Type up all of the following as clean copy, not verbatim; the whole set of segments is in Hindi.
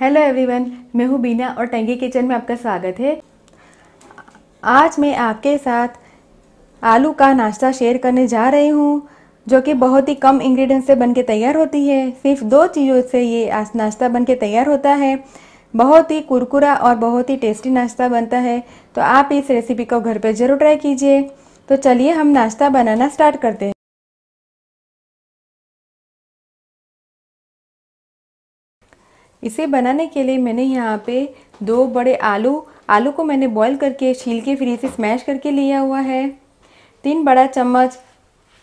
हेलो एवरीवन, मैं हूँ बीना और टंगी किचन में आपका स्वागत है। आज मैं आपके साथ आलू का नाश्ता शेयर करने जा रही हूँ, जो कि बहुत ही कम इंग्रेडिएंट से बनके तैयार होती है। सिर्फ 2 चीज़ों से ये नाश्ता बनके तैयार होता है। बहुत ही कुरकुरा और बहुत ही टेस्टी नाश्ता बनता है। तो आप इस रेसिपी को घर पर ज़रूर ट्राई कीजिए। तो चलिए हम नाश्ता बनाना स्टार्ट करते हैं। इसे बनाने के लिए मैंने यहाँ पे 2 बड़े आलू को मैंने बॉईल करके छील के फिर इसे स्मैश करके लिया हुआ है। 3 बड़ा चम्मच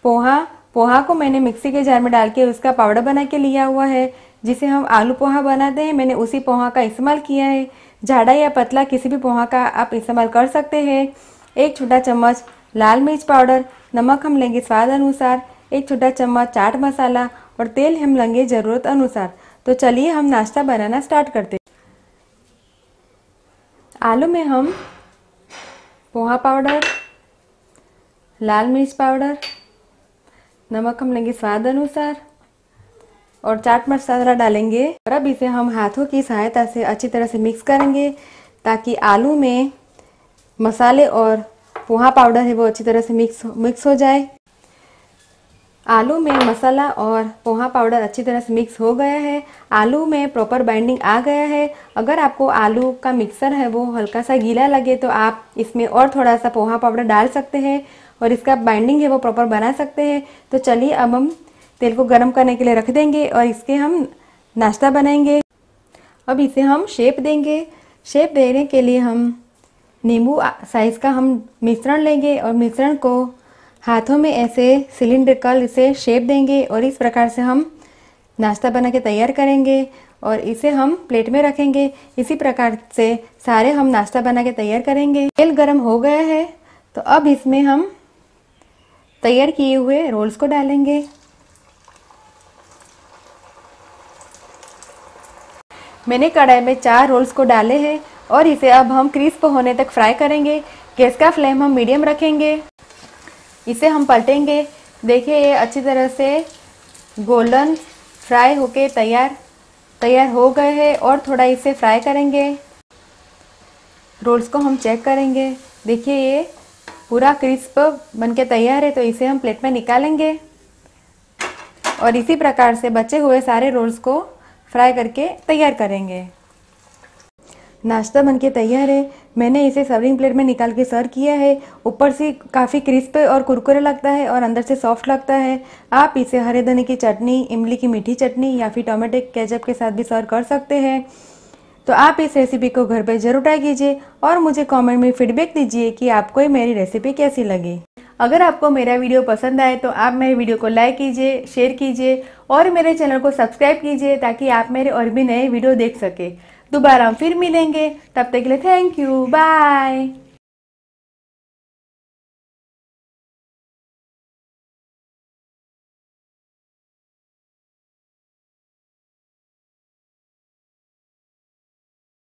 पोहा को मैंने मिक्सी के जार में डाल के उसका पाउडर बना के लिया हुआ है, जिसे हम आलू पोहा बनाते हैं। मैंने उसी पोहा का इस्तेमाल किया है। झाड़ा या पतला किसी भी पोहा का आप इस्तेमाल कर सकते हैं। 1 छोटा चम्मच लाल मिर्च पाउडर, नमक हम लेंगे स्वाद अनुसार, 1 छोटा चम्मच चाट मसाला और तेल हम लेंगे ज़रूरत अनुसार। तो चलिए हम नाश्ता बनाना स्टार्ट करते हैं। आलू में हम पोहा पाउडर, लाल मिर्च पाउडर, नमक हम लेंगे स्वाद अनुसार और चाट मसाला डालेंगे। और अब इसे हम हाथों की सहायता से अच्छी तरह से मिक्स करेंगे, ताकि आलू में मसाले और पोहा पाउडर है वो अच्छी तरह से मिक्स हो जाए। आलू में मसाला और पोहा पाउडर अच्छी तरह से मिक्स हो गया है। आलू में प्रॉपर बाइंडिंग आ गया है। अगर आपको आलू का मिक्सर है वो हल्का सा गीला लगे तो आप इसमें और थोड़ा सा पोहा पाउडर डाल सकते हैं और इसका बाइंडिंग है वो प्रॉपर बना सकते हैं। तो चलिए अब हम तेल को गर्म करने के लिए रख देंगे और इसके हम नाश्ता बनाएंगे। अब इसे हम शेप देंगे। शेप देने के लिए हम नींबू साइज़ का हम मिश्रण लेंगे और मिश्रण को हाथों में ऐसे सिलिंड्रिकल इसे शेप देंगे और इस प्रकार से हम नाश्ता बना के तैयार करेंगे और इसे हम प्लेट में रखेंगे। इसी प्रकार से सारे हम नाश्ता बना के तैयार करेंगे। तेल गरम हो गया है तो अब इसमें हम तैयार किए हुए रोल्स को डालेंगे। मैंने कढ़ाई में 4 रोल्स को डाले हैं और इसे अब हम क्रिस्प होने तक फ्राई करेंगे। गैस का फ्लेम हम मीडियम रखेंगे। इसे हम पलटेंगे। देखिए ये अच्छी तरह से गोल्डन फ्राई होके तैयार हो गए हैं और थोड़ा इसे फ्राई करेंगे। रोल्स को हम चेक करेंगे। देखिए ये पूरा क्रिस्प बनके तैयार है। तो इसे हम प्लेट में निकालेंगे और इसी प्रकार से बचे हुए सारे रोल्स को फ्राई करके तैयार करेंगे। नाश्ता बनके तैयार है। मैंने इसे सर्विंग प्लेट में निकाल के सर्व किया है। ऊपर से काफ़ी क्रिस्प और कुरकुरे लगता है और अंदर से सॉफ्ट लगता है। आप इसे हरे धनिया की चटनी, इमली की मीठी चटनी या फिर टोमेटो केचप के साथ भी सर्व कर सकते हैं। तो आप इस रेसिपी को घर पर जरूर ट्राई कीजिए और मुझे कमेंट में फीडबैक दीजिए कि आपको मेरी रेसिपी कैसी लगी। अगर आपको मेरा वीडियो पसंद आए तो आप मेरे वीडियो को लाइक कीजिए, शेयर कीजिए और मेरे चैनल को सब्सक्राइब कीजिए, ताकि आप मेरे और भी नए वीडियो देख सके। दोबारा हम फिर मिलेंगे। तब तक के लिए थैंक यू, बाय।